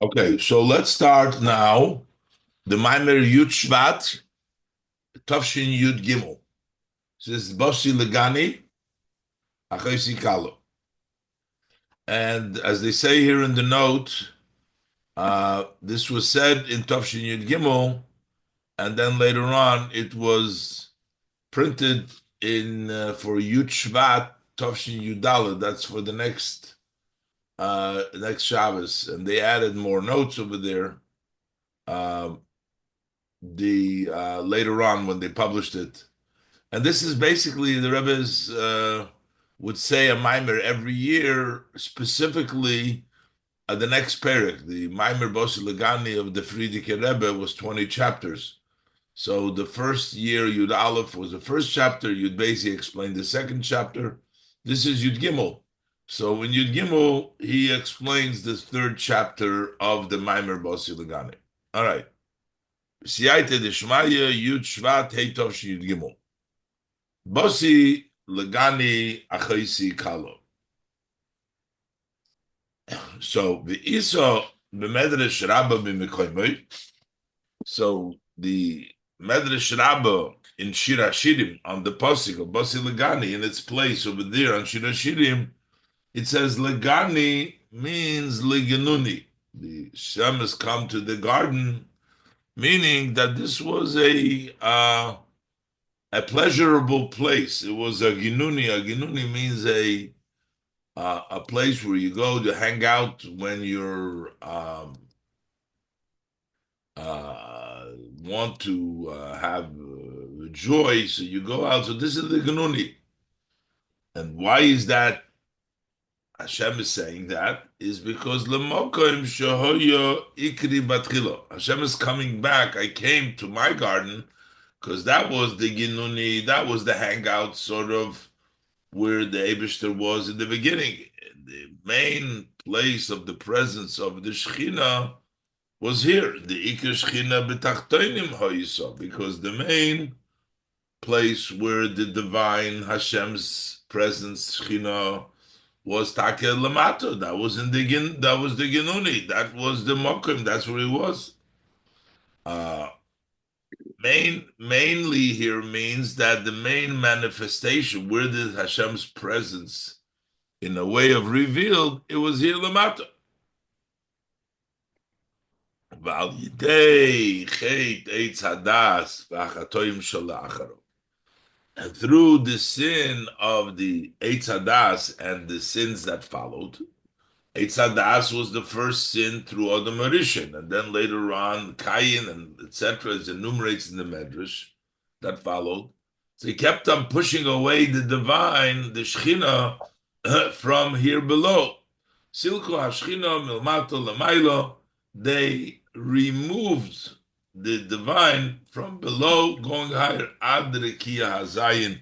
Okay, so let's start now. The Maimer Yud Shvat, Tavshin Yud Gimel. This is Bosi Legani, Achosi Kalo. And as they say here in the note, this was said in Tavshin Yud Gimel, and then later on it was printed in for Yud Shvat, Tavshin Yud Dalet. That's for the next Shabbos, and they added more notes over there. Uh, the Later on when they published it. And this is basically the Rebbe's would say a mimer every year, specifically the next parak. The mimer Bosi Legani of the Friedike Rebbe was 20 chapters. So the first year, Yud Aleph was the first chapter. Yud Beis explained the second chapter. This is Yud Gimel. So in Yud Gimel, he explains the third chapter of the mimer Bosi Legani. All right. Siyate Deshmaya Yud Shvat Hey Tov Yud Gimel. Bosi Legani Achaisi Kalo. So the Isa B'Medrash Rabba B'Mekoymoi. So the Medrash Rabba in Shir Hashirim on the Posik of Bosi Legani in its place over there on Shir Hashirim, it says Legani means Leganuni. The Shem has come to the garden, meaning that this was a pleasurable place. It was a ginuni. A ginuni means a place where you go to hang out when you're want to have joy. So you go out. So this is the ginuni. And why is that? Hashem is saying that is because lemokim shehoyo ikri batchilo. Hashem is coming back. I came to my garden because that was the ginuni. That was the hangout sort of where the Eibishter was in the beginning. The main place of the presence of the Shechina was here. The Iker Shechina b'tachtoinim ha'yisa, because the main place where the divine Hashem's presence Shechina was Takel Lamato. That was that was the Genuni. That was the Mokim. That's where it was. Uh, mainly here means that the main manifestation where did Hashem's presence in a way of revealed, it was here lamata. And through the sin of the Eitz Hadas and the sins that followed, Eitz Hadas was the first sin through Adam Arishan, and then later on Cain and etc. is enumerates in the Medrash that followed. So he kept on pushing away the divine, the Shechina, from here below. Silku Hashchina Milmato Lamailo, they removed the divine from below, going higher, Ad Rekia Hazayin.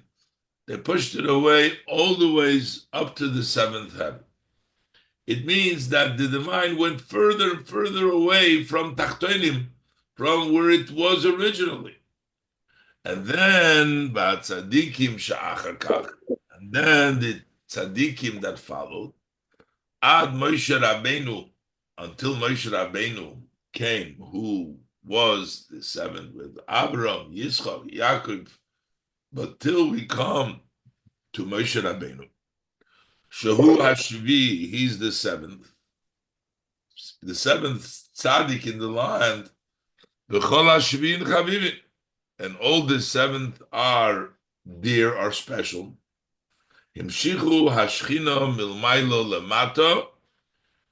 They pushed it away all the ways up to the seventh heaven. It means that the divine went further and further away from Tachtonim, from where it was originally. And then, Tzadikim Sha'achar Kach, and then the Tzadikim that followed, Ad Moshe Rabbeinu, until Moshe Rabbeinu came, who was the seventh with Abraham, Yitzchak, Yaakov, but till we come to Moshe Rabbeinu, Shahu Hashvi, he's the seventh tzaddik in the land, B'chol Hashvi in Chavivin, and all the seventh are dear, are special. Himshichu Hashchina Milmailo Lamato,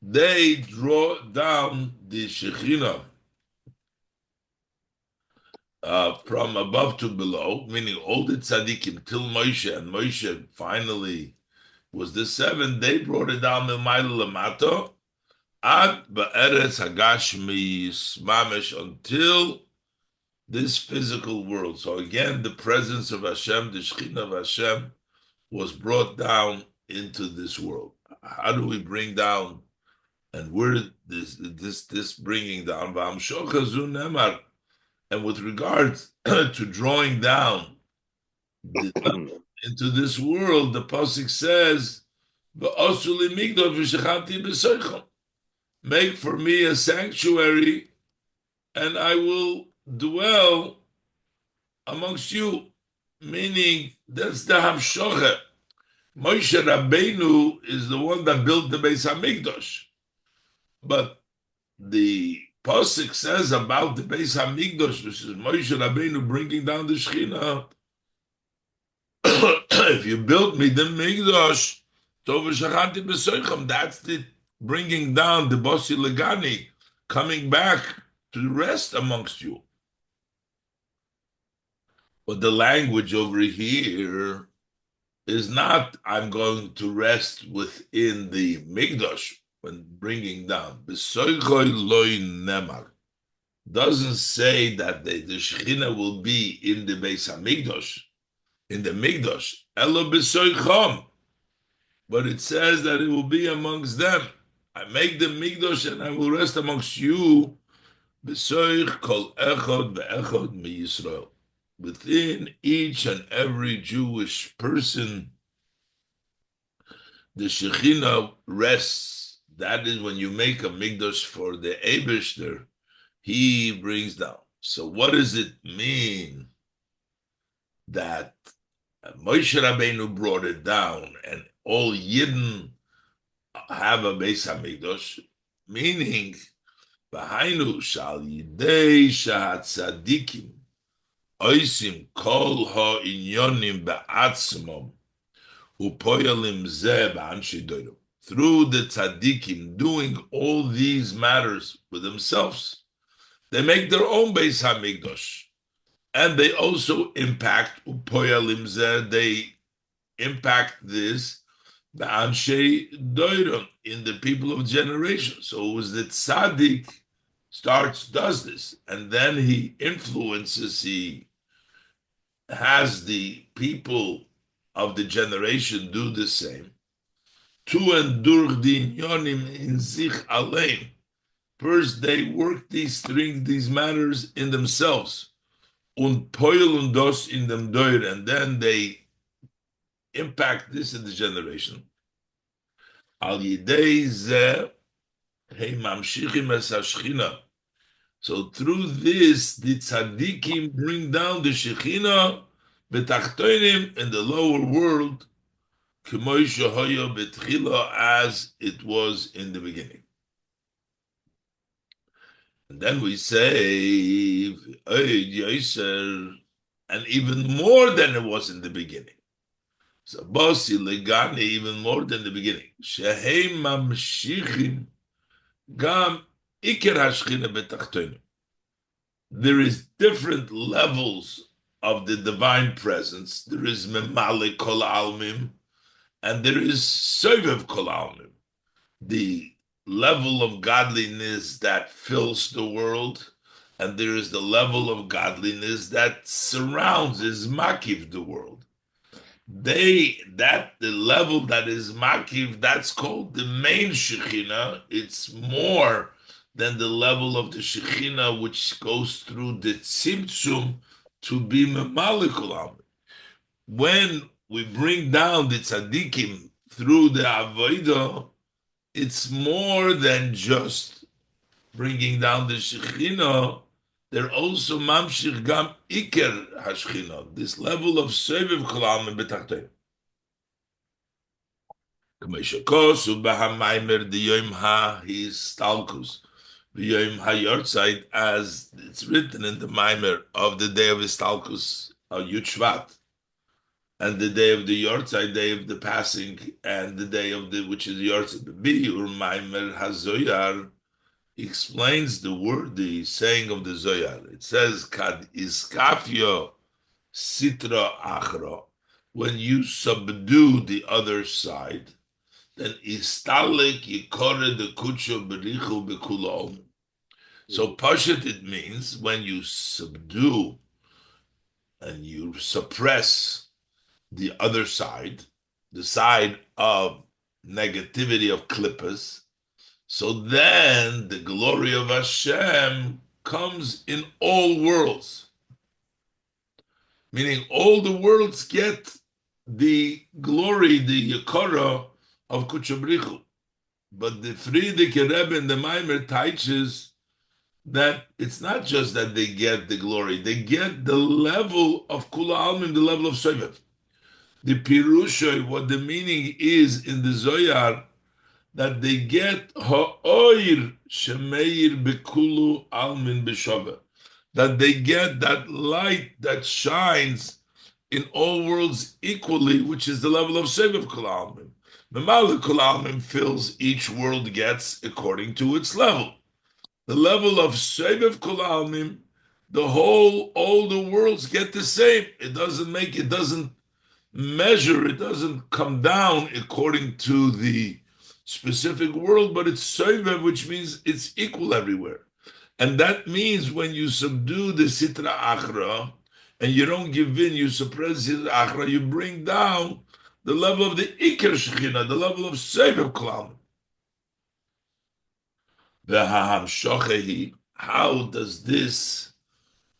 they draw down the Shechina from above to below, meaning all the tzaddikim till Moshe, and Moshe finally was the seventh, they brought it down Milmailo Lamato, Ad Ba'eretz Hagashmi Mamish, until this physical world. So again, the presence of Hashem, the Shechina of Hashem, was brought down into this world. How do we bring down, and where this bringing down? And with regards to drawing down into this world, the pasuk says, make for me a sanctuary, and I will dwell amongst you. Meaning, that's the Hamshocha. Moshe Rabbeinu is the one that built the Beis Hamikdash. But the Pasuk says about the Beis Hamikdash, which is Moshe Rabbeinu bringing down the Shechina. If you built me the Mikdash, that's the bringing down the Basi Legani, coming back to rest amongst you. But the language over here is not, I'm going to rest within the Mikdash when bringing down. Doesn't say that the Shechina will be in the Beis HaMikdash, in the Mikdash. Elo b'soichom. But it says that it will be amongst them. I make the Mikdash and I will rest amongst you. B'soich kol echod ve'echod mi Yisrael. Within each and every Jewish person, the Shekhinah rests. That is when you make a Mikdash for the Eibishter, he brings down. So what does it mean that Moshe Rabbeinu brought it down and all Yidden have a Beis HaMikdash? Meaning, V'hainu shal yidei shahatzadikim oisim kol ha'inyonim ba'atzmom upoyalim zeh ba'anshi doirim. Through the tzaddikim doing all these matters for themselves, they make their own Beis HaMikdash. And they also impact upoyalim zeh, they impact this ba'anshi doirim, in the people of generation. So it was the tzaddik does this, and then he influences, he has the people of the generation do the same. Tu and durch die inyonim in sich allein. First, they work these matters in themselves. Und poilun dos in dem doir, and then they impact this in the generation. Al yidei zeh hei mamshichim es hashchina. So through this, the tzaddikim bring down the Shekhinah betachtonim in the lower world, k'moi shehoya betchila, as it was in the beginning. And then we say, and even more than it was in the beginning. So Basi Legani, even more than the beginning. Shehei mamshichim gam iker hashchina betachtonim. There is different levels of the divine presence. There is memale kol almim, and there is sovev kol almim, the level of godliness that fills the world, and there is the level of godliness that surrounds, is makiv the world. The level that is makiv, that's called the main Shekhinah. It's more than the level of the Shekhinah which goes through the Tzimtzum to be Memalikul. When we bring down the Tzaddikim through the Avodah, it's more than just bringing down the Shekhinah. They're also Mamshich Gam Iker Hashchina, this level of Seviv Kolam and Betachtoim. Kameshakos Ubahamaimer the Yom Ha, his Stalkus, the Yom HaYortzeit, as it's written in the Maimer of the day of Istalkus, Yud Shvat, and the day of the Yortzeit, day of the passing, and the day of the, which is the Yortzeit. Biur Maimer HaZoyar explains the word, the saying of the Zoyar. It says, Kad iskafyo sitra achra, when you subdue the other side, then istalek yikore de kucho berichu bekulom. So Pashat, it means when you subdue and you suppress the other side, the side of negativity of klippas, so then the glory of Hashem comes in all worlds. Meaning all the worlds get the glory, the yakara of Kuchabrichu. But the Friedrich Rebbe and the Maimer teaches that it's not just that they get the glory, they get the level of Kula Almim, the level of Sovev. The Pirusha, what the meaning is in the Zoyar, that they get Ha'oir Shemeir Bekulu Almin B'Shaveh, that they get that light that shines in all worlds equally, which is the level of Sovev Kula Almin. The Mala Kula Almin fills each world gets according to its level. The level of Sovev Kula Almin, all the worlds get the same. It doesn't measure, it doesn't come down according to the specific world, but it's soivev, which means it's equal everywhere. And that means when you subdue the sitra achra and you don't give in, you suppress the sitra achra, you bring down the level of the ikar shechina, the level of soivev klam. How does this,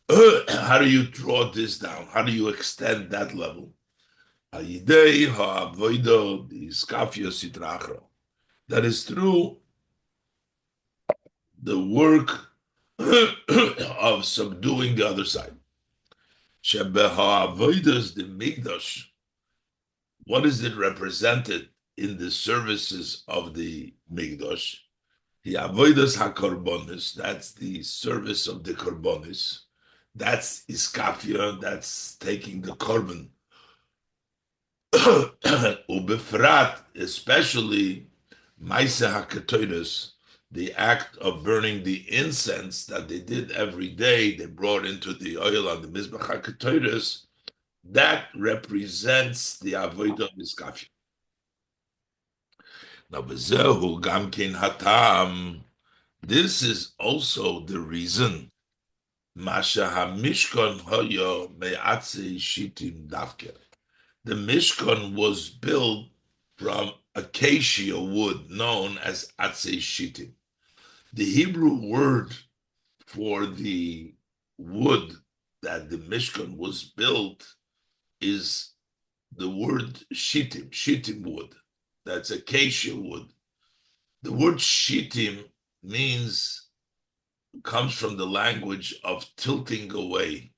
how do you draw this down? How do you extend that level? That is through the work of subduing the other side. The Migdash, what is it represented in the services of the Migdash? The avodas hakorbonis, that's the service of the korbonis. That's iskafia, that's taking the korban. Ubefrat, especially Maise HaKetoros, the act of burning the incense that they did every day, they brought into the oil on the Mizbach HaKetoros, that represents the Avodah of Iskafia. Now, Bezehu Gamkin Hatam, this is also the reason Masha HaMishkon Hoyo Me'atze Shitim Davker. The Mishkan was built from acacia wood known as atzei shitim. The Hebrew word for the wood that the Mishkan was built is the word shitim wood. That's acacia wood. The word shitim comes from the language of tilting away,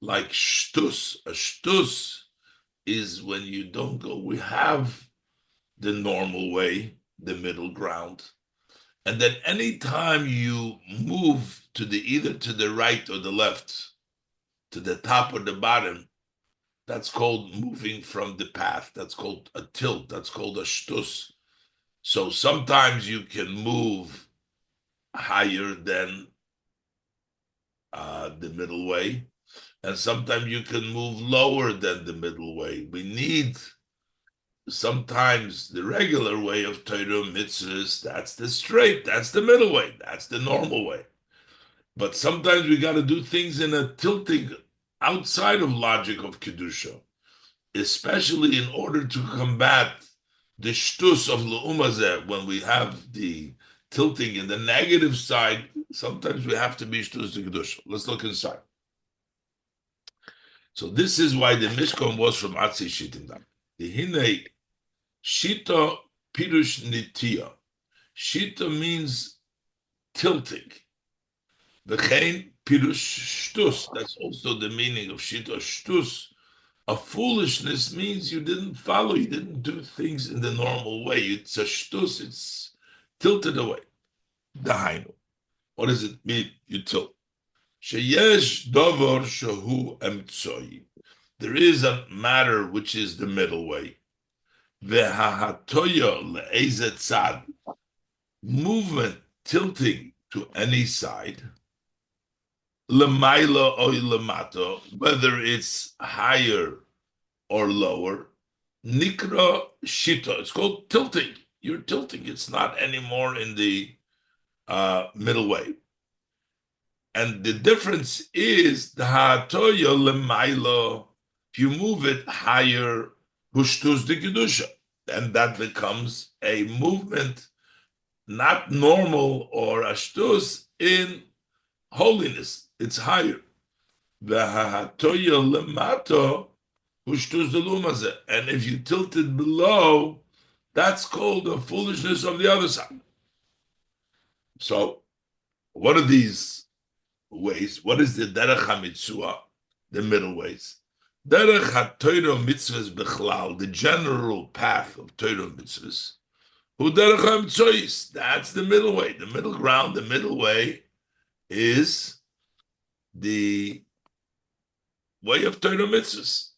like shtus. A shtus is when you don't go. We have the normal way, the middle ground. And then anytime you move to either to the right or the left, to the top or the bottom, that's called moving from the path. That's called a tilt. That's called a shtus. So sometimes you can move higher than the middle way, and sometimes you can move lower than the middle way. We need sometimes the regular way of Torah mitzvahs, that's the straight, that's the middle way, that's the normal way. But sometimes we got to do things in a tilting outside of logic of Kedusha, especially in order to combat the shtus of Le'umazeh. When we have the tilting in the negative side, sometimes we have to be shtus to Kedusha. Let's look inside. So this is why the Mishkan was from Atzei Shitim. The Hine Shita Pirush Nitiya. Shita means tilting. V'chein Pirush Shtus. That's also the meaning of Shita Shtus. A foolishness means you didn't follow, you didn't do things in the normal way. It's a Shtus, it's tilted away. Dahainu. What does it mean? You tilt. Sheyesh Dover Shahu Emtsoi. There is a matter which is the middle way. Vehahatoya le'ezet tzad. Movement, tilting to any side. Lemaila or lemato, whether it's higher or lower. Nikra shita. It's called tilting. You're tilting. It's not anymore in the middle way. And the difference is the ha'atoya lemaila. If you move it higher, hushtus de kedusha, and that becomes a movement, not normal or ashtus in holiness. It's higher. The ha'atoya lemato hushtus de lumazeh, and if you tilt it below, that's called the foolishness of the other side. So, what are these ways? What is the derech hamitzua, the middle ways? Derech haTorah mitzvahs bechlal, the general path of Torah mitzvahs. Hu derech hamitzois, that's the middle way. The middle ground, the middle way is the way of Torah mitzvahs.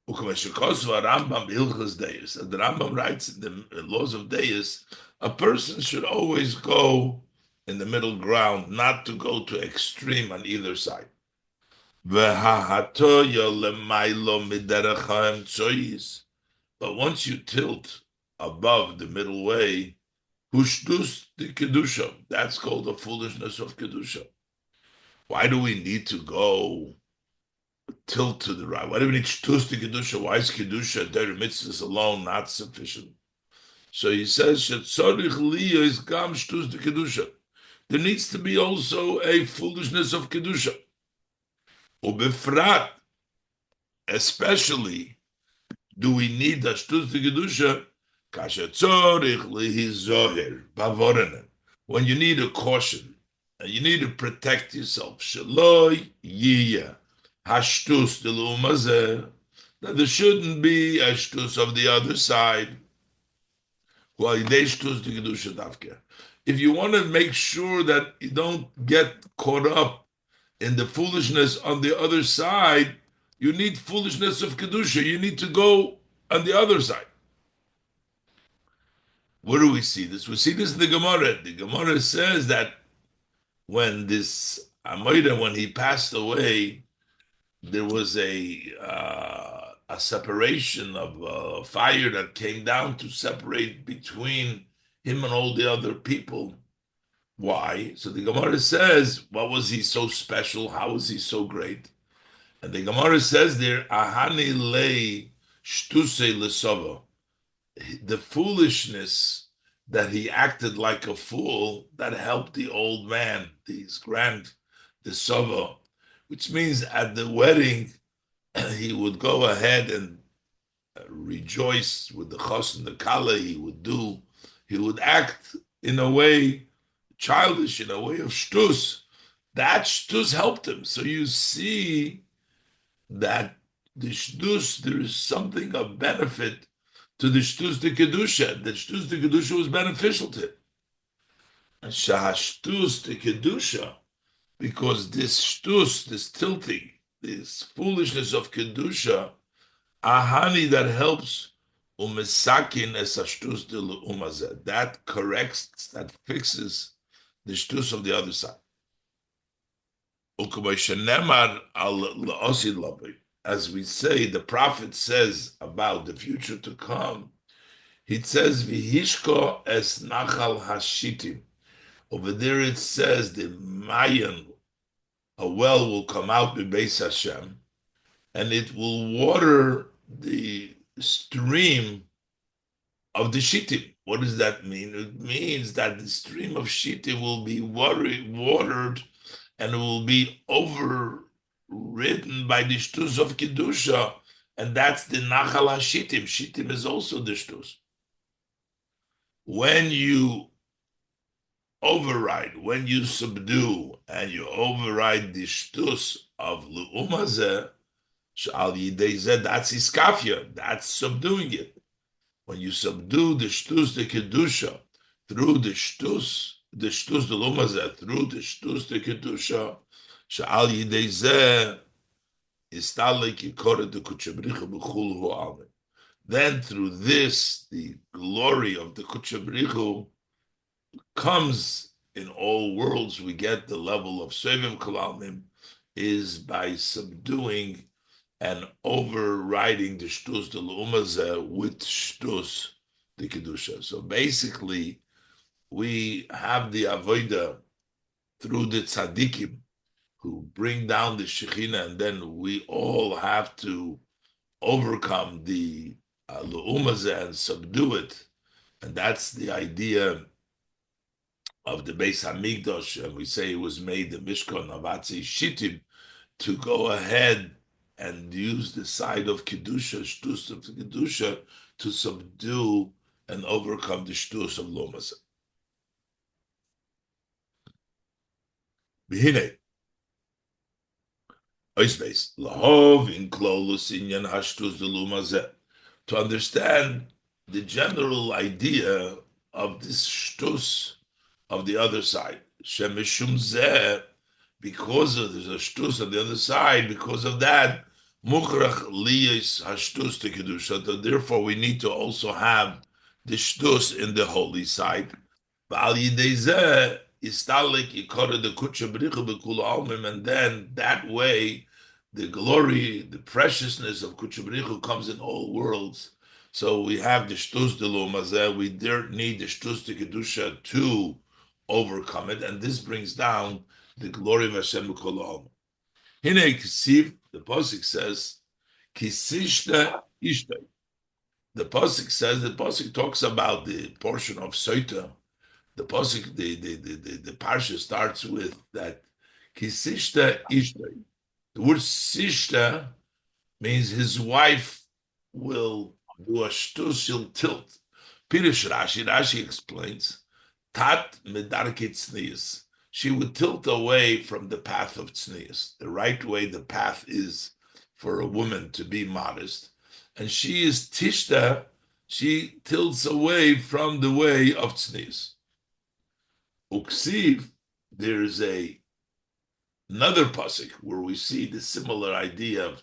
The Rambam writes in the laws of Deis, a person should always go in the middle ground, not to go to extreme on either side. But once you tilt above the middle way, hushdus the kedusha, that's called the foolishness of kedusha. Why do we need to go tilt to the right? Why do we need shtus to kedusha? Why is kedusha der mitzvahs alone not sufficient? So he says shetzorich liya is gam shtus to kedusha. There needs to be also a foolishness of kedusha. Ubefrat, especially, do we need the shtus to kedusha? Kasher tzorich lihi zoher bavorenen. When you need a caution and you need to protect yourself, shaloi yiyah. Hashtus de lumazeh, that there shouldn't be a shtus of the other side. If you want to make sure that you don't get caught up in the foolishness on the other side, you need foolishness of kedusha. You need to go on the other side. Where do we see this? We see this in the Gemara. The Gemara says that when this Amoida, when he passed away, there was a separation of fire that came down to separate between him and all the other people. Why? So the Gemara says, what was he so special? How was he so great? And the Gemara says there, Ahani lei shtuse lesova, the foolishness that he acted like a fool that helped the old man, his the sova, which means at the wedding, he would go ahead and rejoice with the chos and the kala. He would act in a way childish, in a way of shtus. That shtus helped him. So you see that the shtus, there is something of benefit to the shtus de kedusha. The shtus de kedusha was beneficial to him. And shahashtus de kedusha, because this shtus, this tilting, this foolishness of kedusha, ahani, that helps umesakin es shtus de umazeh, that corrects, that fixes the shtus of the other side. As we say, the prophet says about the future to come, he says, Vihishko es nachal hashitim. Over there it says the Mayan, a well will come out with Beis Hashem, and it will water the stream of the Shittim. What does that mean? It means that the stream of Shittim will be watered and it will be overridden by the shtus of Kedusha, and that's the Nachal HaShittim. Shittim is also the shtus. When you override, when you subdue, and you override the shtus of Lu'umazeh, Sh'al Yidei Zeh, that's Iskafia, that's subduing it. When you subdue the shtus de Kedusha through the shtus de Lumazeh, through the shtus de Kedusha, Sh'al Yidei Zeh, Istalek Yikoret de Kutchabricha B'chul Hu Amen. Then through this, the glory of the Kutchabrichu comes in all worlds. We get the level of Sevim Kalamim is by subduing and overriding the shtus de l'umazeh with shtus de kedusha. So basically, we have the avodah through the tzaddikim who bring down the Shekhinah, and then we all have to overcome the l'umazeh and subdue it. And that's the idea of the Beis Hamikdash, and we say it was made the Mishkan of Atzei Shittim, to go ahead and use the side of Kedusha, shtus of Kedusha, to subdue and overcome the shtus of Lomazeh. Behine, oisbeis, lahov in klolus inyan hashtus delumazeh. To understand the general idea of this shtus of the other side. Shemishum zeh, because of there's a shtus on the other side, because of that, mukrach liyis hashtus to kedusha. So therefore, we need to also have the shtus in the holy side. V'al yidei zeh istalik yikore the kutsha b'richu b'kula almim, and then that way, the glory, the preciousness of kutsha b'richu comes in all worlds. So we have the shtus de lo mazeh. We there need the shtus de kedusha to overcome it, and this brings down the glory of Hashem b'kol ha'olam. Hine kisiv, the pasuk says, kisishta ishtay. The pasuk talks about the portion of Soita. The pasuk, the parsha starts with that kisishta ishtay. The word sishta means his wife will do a shtus, she'll tilt. Pirish Rashi explains, tat medarke tznius. She would tilt away from the path of tznius, the right way the path is for a woman to be modest. And she is tishta, she tilts away from the way of tznius. Uksiv, there's another pasuk where we see the similar idea of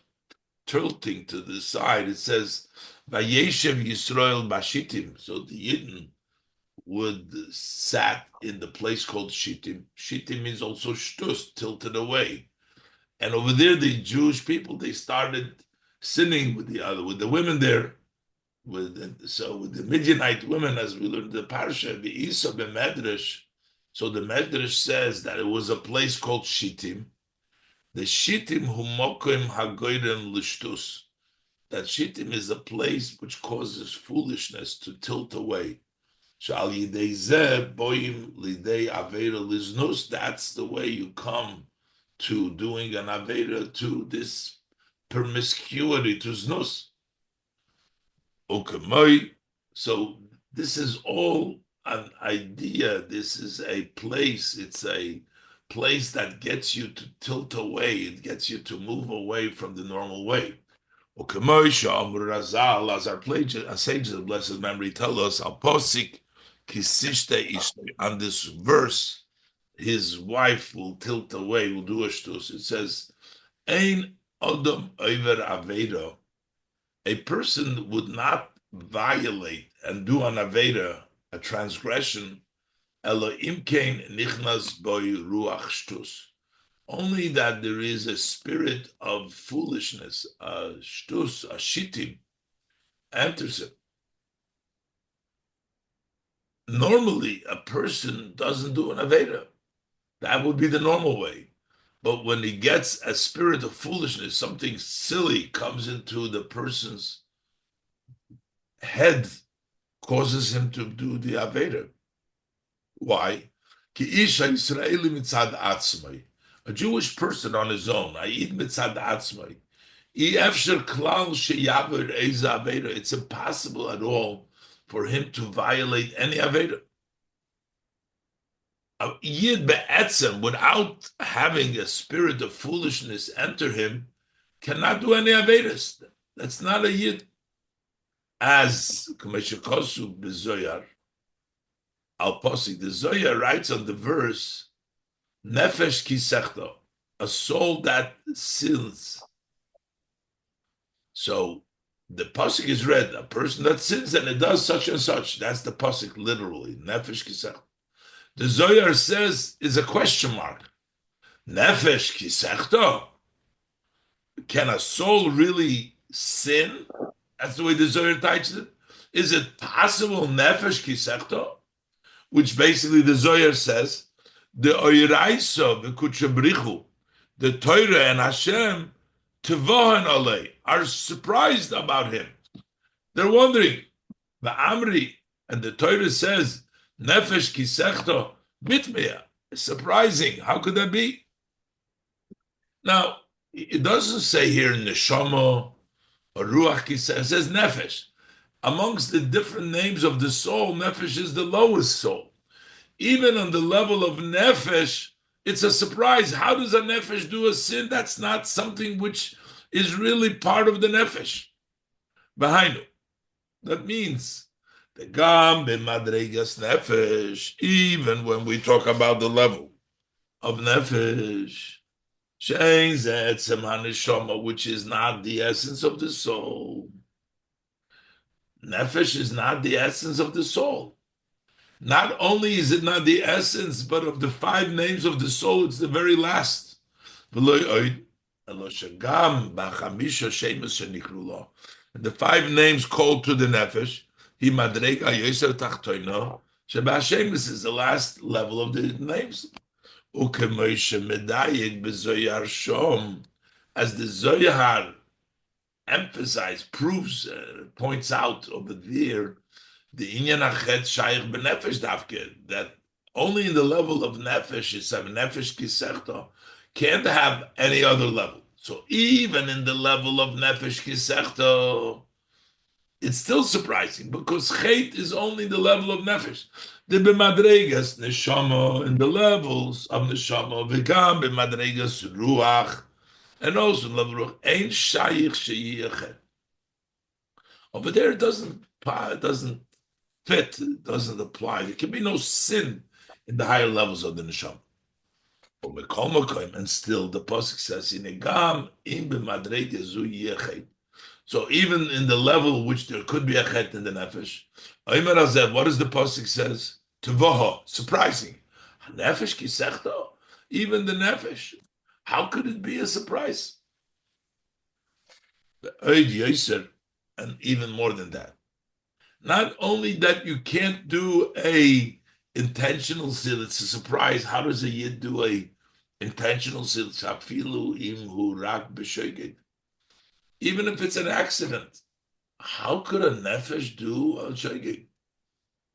tilting to the side. It says, Vayeshev Yisrael Bashitim. So the Yidden would sat in the place called Shittim. Shittim means also shtus, tilted away. And over there, the Jewish people, they started sinning with the women there. With the Midianite women, as we learned in the parsha, the Isa Medrash. So the Medrash says that it was a place called Shittim. The Shittim humokim hagoyrem lishtus. That Shittim is a place which causes foolishness to tilt away. Shal yidei zeh boim lidei avera liznus. That's the way you come to doing an avera, to this promiscuity, to znus. Ukemoi. So this is all an idea. This is a place. It's a place that gets you to tilt away. It gets you to move away from the normal way. As our sages of blessed memory tell us, al posik kisishte ishte. On this verse, his wife will tilt away, will do a shtus. It says, Ein odom over aveda. A person would not violate and do an aveda, a transgression, elo imkein nichnas boy ruach shtus. Only that there is a spirit of foolishness, a shtus, a shittim, enters it. Normally, a person doesn't do an aveda. That would be the normal way. But when he gets a spirit of foolishness, something silly comes into the person's head, causes him to do the aveda. Why? Ki isha Yisraeli mitzad atzmai. A Jewish person on his own, it's impossible at all for him to violate any aveda. A Yid be'etzem, without having a spirit of foolishness enter him, cannot do any avedas. That's not a Yid. As Kameshakosu b'Zoyar, Al-Posik, the Zoyar writes on the verse, Nefesh kisechto, a soul that sins. So the pasuk is read, a person that sins and it does such and such. That's the pasuk literally. Nefesh kisechto. The Zoyar says is a question mark. Nefesh kisechto. Can a soul really sin? That's the way the Zoyar teaches it. Is it possible nefesh kisechto? Which basically the Zoyar says, the Oiraisa, the Kuchabrichu, the Torah and Hashem, Tevohan Alei, are surprised about him. They're wondering, the Amri, and the Torah says, Nefesh Kisechto Mitmea. It's surprising. How could that be? Now, it doesn't say here Neshama or Ruach Kisech, it says Nefesh. Amongst the different names of the soul, Nefesh is the lowest soul. Even on the level of nefesh, It's a surprise. How does a nefesh do a sin? That's not something which is really part of the nefesh. Behind. That means the gam b'madregas nefesh, even when we talk about the level of nefesh, shein ze'etzem haneshama, which is not the essence of the soul. Nefesh is not the essence of the soul. Not only is it not the essence, but of the five names of the soul, it's the very last. And the five names called to the nefesh, he madrega yoser tachtoino, shebashemis is the last level of the names. Ukemoishe medayik bezoyar shom, as the Zoyar emphasizes, proves, points out over there, the inyan achet shayich benefesh davke, that only in the level of nefesh is a nefesh kisechta, can't have any other level. So even in the level of nefesh kisechta, it's still surprising because chet is only the level of nefesh. The b'madregas neshama, in the levels of neshama, v'gam b'madregas ruach, and also in the level of ruach, ein shayich sheyichet. Over there, it doesn't fit, it doesn't apply. There can be no sin in the higher levels of the neshama. And still, the pasuk says, "Inegam im b'madrega zu yechet." So even in the level which there could be a chet in the nefesh, what does the pasuk says? Tevoha, surprising. Nefesh kisechto, even the nefesh. How could it be a surprise? And even more than that. Not only that you can't do a intentional sin, it's a surprise. How does a yid do a intentional sin? Even if it's an accident, how could a nefesh do a shogeg?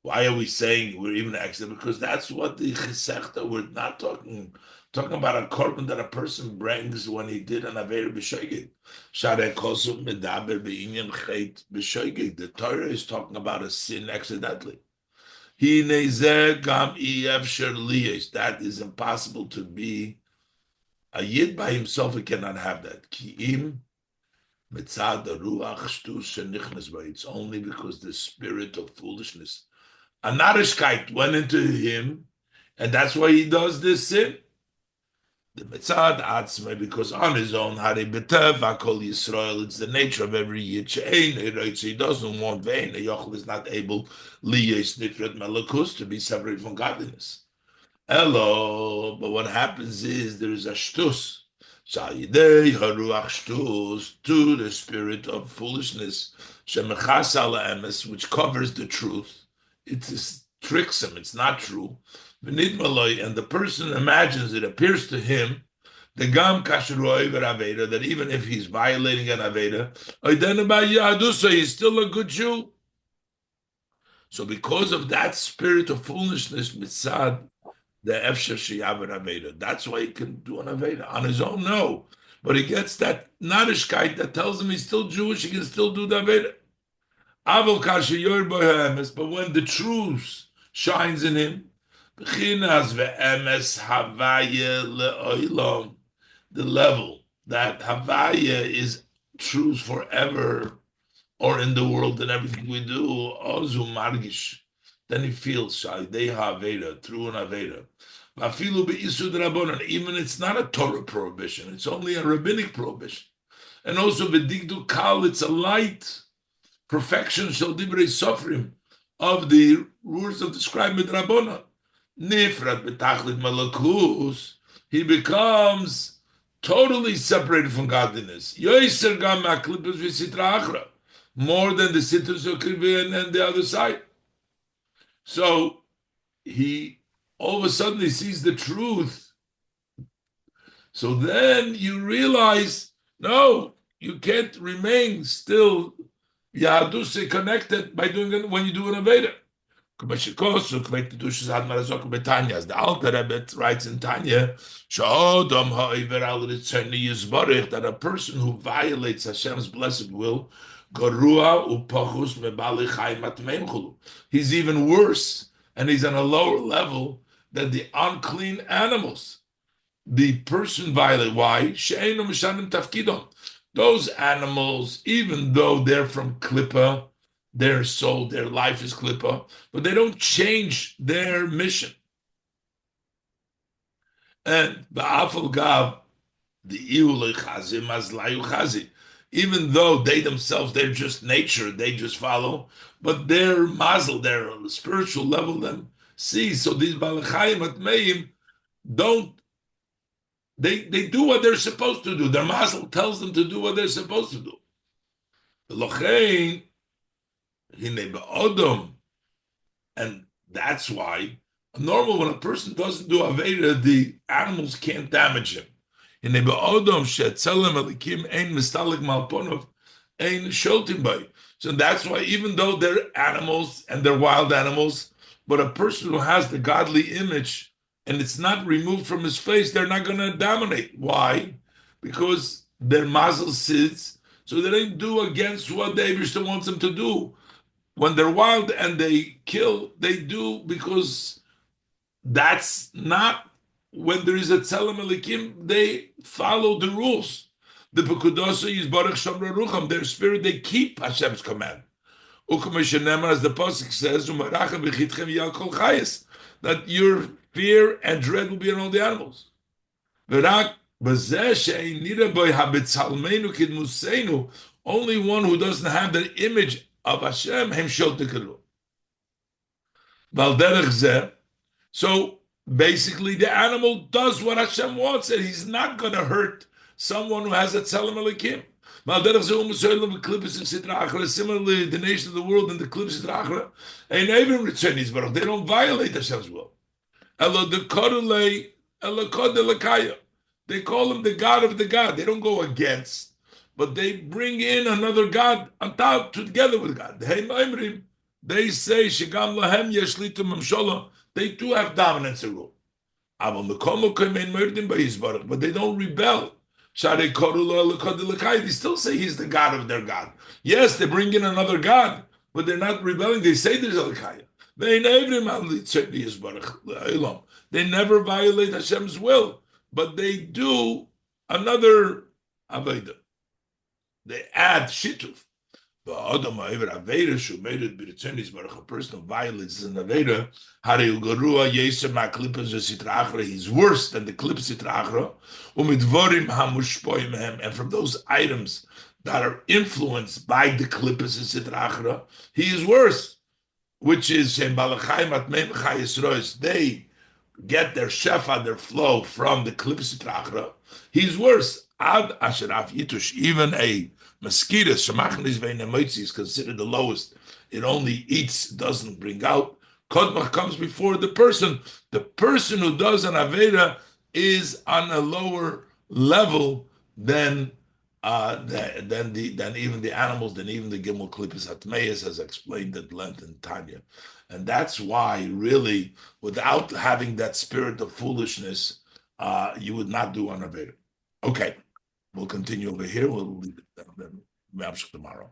Why are we saying we're even an accident? Because that's what the chisechta, we're not talking about a korban that a person brings when he did an aver b'shogeg. Sharei kosum medaber b'inyan chet b'shogeg. The Torah is talking about a sin accidentally. That is impossible to be. A yid by himself, he cannot have that. It's only because the spirit of foolishness, a narishkeit, went into him, and that's why he does this sin. The mitzad atzmei, because on his own, Hari B'tev, Akol Yisrael, it's the nature of every yid. He doesn't want vein. A yochel is not able liyes nifret malakus, to be separated from godliness. Hello, but what happens is there is a shtus. Shayidei haruach shtus, to the spirit of foolishness, shemechas ala emes, which covers the truth. It is, tricks him. It's not true. V'nidmaloi, and the person imagines, it appears to him, the gam kashroi v'raveda, that even if he's violating an aveda, he's still a good Jew. So because of that spirit of foolishness, mitzad, the efsher sheyaver aveda, that's why he can do an aveda on his own. No, but he gets that narishkeit that tells him he's still Jewish. He can still do the aveda. But when the truth shines in him, the level that Havaya is truth forever, or in the world and everything we do, Ozu Margish, then he feels shy. They have Aveda, through an Aveda. Even it's not a Torah prohibition, it's only a rabbinic prohibition. And also V'digdu Kal, it's a light perfection, Shal Divrei Sofrim, of the rules of the scribe Midrabona. Nifrat B'tachlit Malakus, he becomes totally separated from godliness. Yoiser Gam Ma'klipus V'sitra Achra, more than the Sitrus and the other side. So he all of a sudden he sees the truth. So then you realize, no, you can't remain still Yahadus connected by doing it when you do an Aveda. The Alter Rebbe writes in Tanya that a person who violates Hashem's blessed will, he's even worse, and he's on a lower level than the unclean animals. the person violated. Why? She'einu mishanim tafkidon. Those animals, even though they're from Klippa, their soul, their life is Klippa, but they don't change their mission. And the Afal Gav, the Iulei Chazi, Mazlayu Chazi, even though they themselves, they're just nature, they just follow, but their mazel, their spiritual level, them see. So these Balachayim Atmeim don't, they do what they're supposed to do. Their mazel tells them to do what they're supposed to do. Lochein, Hine Ba'odom, and that's why normal when a person doesn't do Aveda, the animals can't damage him. In the Ba'odom she'etzelem elikim ein mistalik malponov ein sholtim by. So that's why even though they're animals and they're wild animals, but a person who has the godly image and it's not removed from his face, they're not going to dominate. Why? Because their mazel sits, so they don't do against what the Eibishter wants them to do. When they're wild and they kill, they do because that's not when there is a tzelem elikim, they follow the rules. The Pekudosa is Baruch Shamra Rucham, their spirit, they keep Hashem's command. Ukamashanemar, as the Pasuk says, that your fear and dread will be on all the animals. Only one who doesn't have the image of Hashem, him shel tikru. So basically, the animal does what Hashem wants, and he's not going to hurt someone who has a tzelem elikim. Similarly, the nation of the world and the klippus sitra ain't even returning, but they don't violate Hashem's will. They call him the God of the God. They don't go against, but they bring in another God on top together with God. They say shegam lahem yeshlitu mamshala. They do have dominance and rule. But they don't rebel. They still say he's the God of their God. Yes, they bring in another God, but they're not rebelling. They say there's Elikaya. They never violate Hashem's will, but they do another Aveda. They add Shituf. A person who violates an Aveda, he's worse than the klippus sitra and from those items that are influenced by the klippus sitra, he is worse, which is they get their shefa, their flow from the klippus sitra. He's worse. Ad asheraf yitush, even a mosquito, is considered the lowest. It only eats, doesn't bring out. Kodmach comes before the person. The person who does an Aveda is on a lower level than even the animals, than even the Gimel Klippus Atmeis, as explained at length in Tanya. And that's why, really, without having that spirit of foolishness, you would not do an Aveda. Okay. We'll continue over here. We'll leave it tomorrow.